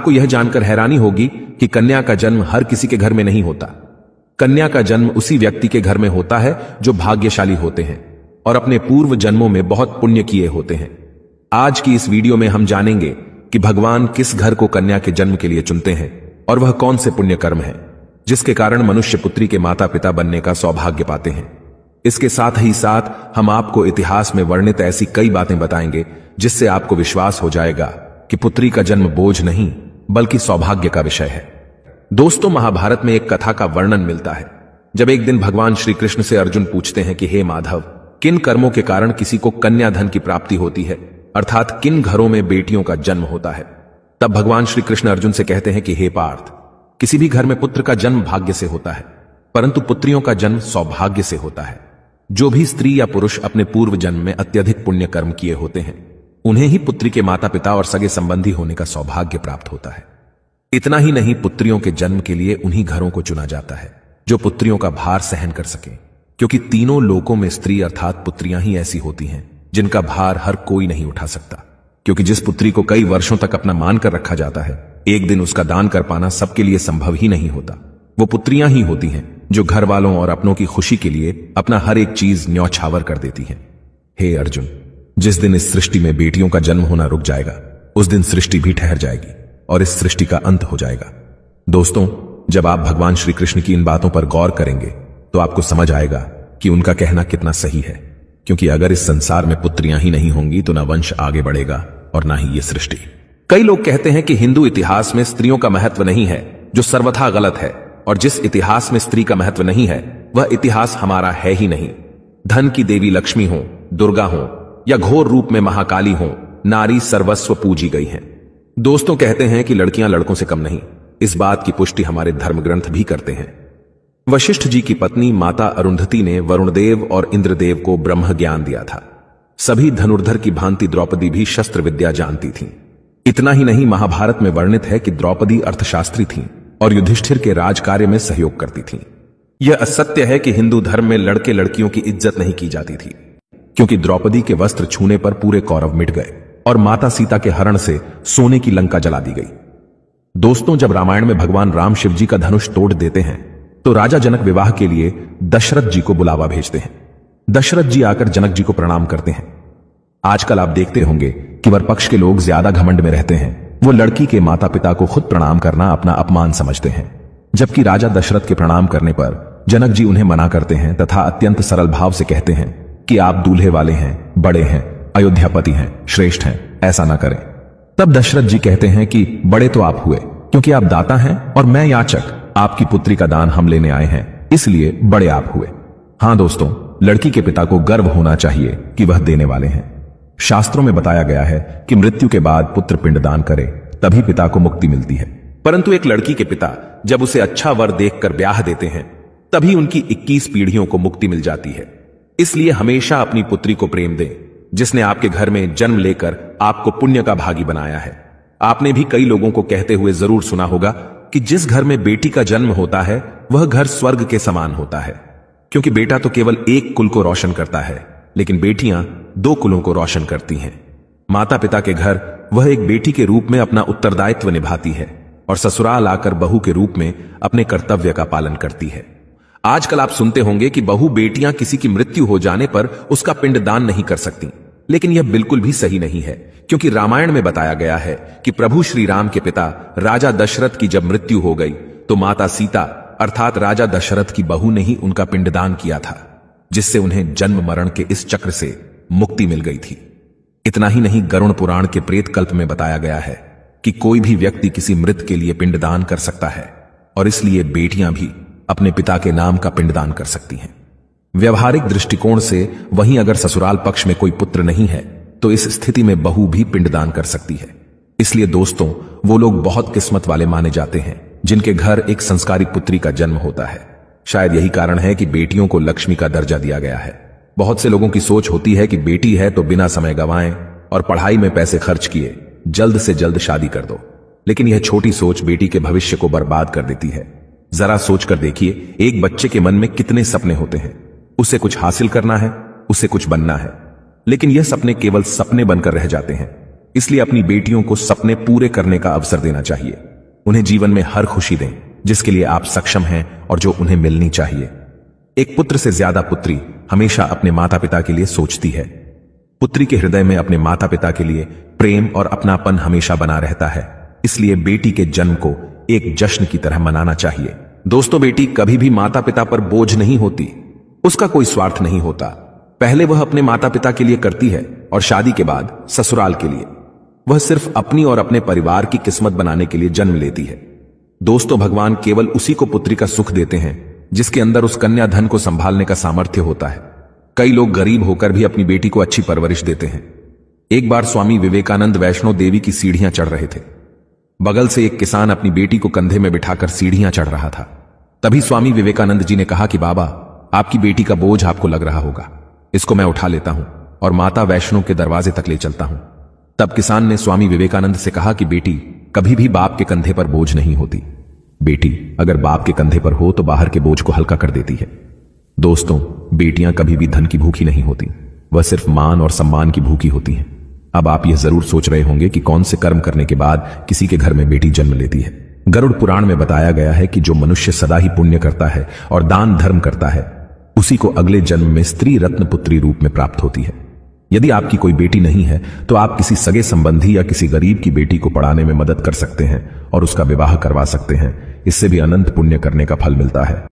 आपको यह जानकर हैरानी होगी कि कन्या का जन्म हर किसी के घर में नहीं होता। कन्या का जन्म उसी व्यक्ति के घर में होता है जो भाग्यशाली होते हैं और अपने पूर्व जन्मों में बहुत पुण्य किए होते हैं। आज की इस वीडियो में हम जानेंगे कि भगवान किस घर को कन्या के जन्म के लिए चुनते हैं और वह कौन से पुण्य कर्म है जिसके कारण मनुष्य पुत्री के माता पिता बनने का सौभाग्य पाते हैं। इसके साथ ही साथ हम आपको इतिहास में वर्णित ऐसी कई बातें बताएंगे जिससे आपको विश्वास हो जाएगा कि पुत्री का जन्म बोझ नहीं बल्कि सौभाग्य का विषय है। दोस्तों, महाभारत में एक कथा का वर्णन मिलता है जब एक दिन भगवान श्री कृष्ण से अर्जुन पूछते हैं कि हे माधव, किन कर्मों के कारण किसी को कन्या धन की प्राप्ति होती है, अर्थात किन घरों में बेटियों का जन्म होता है। तब भगवान श्री कृष्ण अर्जुन से कहते हैं कि हे पार्थ, किसी भी घर में पुत्र का जन्म भाग्य से होता है, परंतु पुत्रियों का जन्म सौभाग्य से होता है। जो भी स्त्री या पुरुष अपने पूर्व जन्म में अत्यधिक पुण्य कर्म किए होते हैं उन्हें ही पुत्री के माता पिता और सगे संबंधी होने का सौभाग्य प्राप्त होता है। इतना ही नहीं, पुत्रियों के जन्म के लिए उन्हीं घरों को चुना जाता है जो पुत्रियों का भार सहन कर सके, क्योंकि तीनों लोकों में स्त्री अर्थात पुत्रियां ही ऐसी होती हैं जिनका भार हर कोई नहीं उठा सकता। क्योंकि जिस पुत्री को कई वर्षों तक अपना मान कर रखा जाता है, एक दिन उसका दान कर पाना सबके लिए संभव ही नहीं होता। वो पुत्रियां ही होती हैं जो घर वालों और अपनों की खुशी के लिए अपना हर एक चीज न्यौछावर कर देती हैं। हे अर्जुन, जिस दिन इस सृष्टि में बेटियों का जन्म होना रुक जाएगा उस दिन सृष्टि भी ठहर जाएगी और इस सृष्टि का अंत हो जाएगा। दोस्तों, जब आप भगवान श्री कृष्ण की इन बातों पर गौर करेंगे तो आपको समझ आएगा कि उनका कहना कितना सही है, क्योंकि अगर इस संसार में पुत्रियां ही नहीं होंगी तो ना वंश आगे बढ़ेगा और ना ही ये सृष्टि। कई लोग कहते हैं कि हिंदू इतिहास में स्त्रियों का महत्व नहीं है, जो सर्वथा गलत है, और जिस इतिहास में स्त्री का महत्व नहीं है वह इतिहास हमारा है ही नहीं। धन की देवी लक्ष्मी हो, दुर्गा हो या घोर रूप में महाकाली हो, नारी सर्वस्व पूजी गई है। दोस्तों, कहते हैं कि लड़कियां लड़कों से कम नहीं। इस बात की पुष्टि हमारे धर्म ग्रंथ भी करते हैं। वशिष्ठ जी की पत्नी माता अरुंधति ने वरुणदेव और इंद्रदेव को ब्रह्म ज्ञान दिया था। सभी धनुर्धर की भांति द्रौपदी भी शस्त्र विद्या जानती थीं। इतना ही नहीं, महाभारत में वर्णित है कि द्रौपदी अर्थशास्त्री थीं और युधिष्ठिर के राज कार्य में सहयोग करती थीं। यह असत्य है कि हिंदू धर्म में लड़के लड़कियों की इज्जत नहीं की जाती थी, क्योंकि द्रौपदी के वस्त्र छूने पर पूरे कौरव मिट गए और माता सीता के हरण से सोने की लंका जला दी गई। दोस्तों, जब रामायण में भगवान राम शिव जी का धनुष तोड़ देते हैं तो राजा जनक विवाह के लिए दशरथ जी को बुलावा भेजते हैं। दशरथ जी आकर जनक जी को प्रणाम करते हैं। आजकल आप देखते होंगे कि वर पक्ष के लोग ज्यादा घमंड में रहते हैं। वो लड़की के माता पिता को खुद प्रणाम करना अपना अपमान समझते हैं, जबकि राजा दशरथ के प्रणाम करने पर जनक जी उन्हें मना करते हैं तथा अत्यंत सरल भाव से कहते हैं कि आप दूल्हे वाले हैं, बड़े हैं, अयोध्यापति हैं, श्रेष्ठ हैं, ऐसा ना करें। तब दशरथ जी कहते हैं कि बड़े तो आप हुए, क्योंकि आप दाता हैं और मैं याचक। आपकी पुत्री का दान हम लेने आए हैं, इसलिए बड़े आप हुए। हां दोस्तों, लड़की के पिता को गर्व होना चाहिए कि वह देने वाले हैं। शास्त्रों में बताया गया है कि मृत्यु के बाद पुत्र पिंडदान करे, तभी पिता को मुक्ति मिलती है। परंतु एक लड़की के पिता जब उसे अच्छा वर देखकर ब्याह देते हैं तभी उनकी 21 पीढ़ियों को मुक्ति मिल जाती है। इसलिए हमेशा अपनी पुत्री को प्रेम दें, जिसने आपके घर में जन्म लेकर आपको पुण्य का भागी बनाया है। आपने भी कई लोगों को कहते हुए जरूर सुना होगा कि जिस घर में बेटी का जन्म होता है वह घर स्वर्ग के समान होता है, क्योंकि बेटा तो केवल एक कुल को रोशन करता है, लेकिन बेटियां 2 कुलों को रोशन करती हैं। माता पिता के घर वह एक बेटी के रूप में अपना उत्तरदायित्व निभाती है और ससुराल आकर बहू के रूप में अपने कर्तव्य का पालन करती है। आजकल आप सुनते होंगे कि बहू बेटियां किसी की मृत्यु हो जाने पर उसका पिंडदान नहीं कर सकती, लेकिन यह बिल्कुल भी सही नहीं है, क्योंकि रामायण में बताया गया है कि प्रभु श्री राम के पिता राजा दशरथ की जब मृत्यु हो गई तो माता सीता अर्थात राजा दशरथ की बहू ने ही उनका पिंडदान किया था, जिससे उन्हें जन्म मरण के इस चक्र से मुक्ति मिल गई थी। इतना ही नहीं, गरुड़ पुराण के प्रेत कल्प में बताया गया है कि कोई भी व्यक्ति किसी मृत के लिए पिंडदान कर सकता है और इसलिए बेटियां भी अपने पिता के नाम का पिंडदान कर सकती हैं। व्यवहारिक दृष्टिकोण से वहीं अगर ससुराल पक्ष में कोई पुत्र नहीं है तो इस स्थिति में बहू भी पिंडदान कर सकती है। इसलिए दोस्तों, वो लोग बहुत किस्मत वाले माने जाते हैं जिनके घर एक संस्कारिक पुत्री का जन्म होता है। शायद यही कारण है कि बेटियों को लक्ष्मी का दर्जा दिया गया है। बहुत से लोगों की सोच होती है कि बेटी है तो बिना समय गंवाएं और पढ़ाई में पैसे खर्च किए जल्द से जल्द शादी कर दो, लेकिन यह छोटी सोच बेटी के भविष्य को बर्बाद कर देती है। जरा सोचकर देखिए, एक बच्चे के मन में कितने सपने होते हैं। उसे कुछ हासिल करना है, उसे कुछ बनना है, लेकिन यह सपने केवल सपने बनकर रह जाते हैं। इसलिए अपनी बेटियों को सपने पूरे करने का अवसर देना चाहिए। उन्हें जीवन में हर खुशी दें जिसके लिए आप सक्षम हैं और जो उन्हें मिलनी चाहिए। एक पुत्र से ज्यादा पुत्री हमेशा अपने माता पिता के लिए सोचती है। पुत्री के हृदय में अपने माता पिता के लिए प्रेम और अपनापन हमेशा बना रहता है। इसलिए बेटी के जन्म को एक जश्न की तरह मनाना चाहिए। दोस्तों, बेटी कभी भी माता पिता पर बोझ नहीं होती। उसका कोई स्वार्थ नहीं होता। पहले वह अपने माता पिता के लिए करती है और शादी के बाद ससुराल के लिए। वह सिर्फ अपनी और अपने परिवार की किस्मत बनाने के लिए जन्म लेती है। दोस्तों, भगवान केवल उसी को पुत्री का सुख देते हैं जिसके अंदर उस कन्या धन को संभालने का सामर्थ्य होता है। कई लोग गरीब होकर भी अपनी बेटी को अच्छी परवरिश देते हैं। एक बार स्वामी विवेकानंद वैष्णो देवी की सीढ़ियां चढ़ रहे थे। बगल से एक किसान अपनी बेटी को कंधे में बिठाकर सीढ़ियां चढ़ रहा था। तभी स्वामी विवेकानंद जी ने कहा कि बाबा, आपकी बेटी का बोझ आपको लग रहा होगा, इसको मैं उठा लेता हूं और माता वैष्णो के दरवाजे तक ले चलता हूं। तब किसान ने स्वामी विवेकानंद से कहा कि बेटी कभी भी बाप के कंधे पर बोझ नहीं होती। बेटी अगर बाप के कंधे पर हो तो बाहर के बोझ को हल्का कर देती है। दोस्तों, बेटियां कभी भी धन की भूखी नहीं होती, वह सिर्फ मान और सम्मान की भूखी होती हैं। अब आप यह जरूर सोच रहे होंगे कि कौन से कर्म करने के बाद किसी के घर में बेटी जन्म लेती है। गरुड़ पुराण में बताया गया है कि जो मनुष्य सदा ही पुण्य करता है और दान धर्म करता है, उसी को अगले जन्म में स्त्री रत्न पुत्री रूप में प्राप्त होती है। यदि आपकी कोई बेटी नहीं है तो आप किसी सगे संबंधी या किसी गरीब की बेटी को पढ़ाने में मदद कर सकते हैं और उसका विवाह करवा सकते हैं। इससे भी अनंत पुण्य करने का फल मिलता है।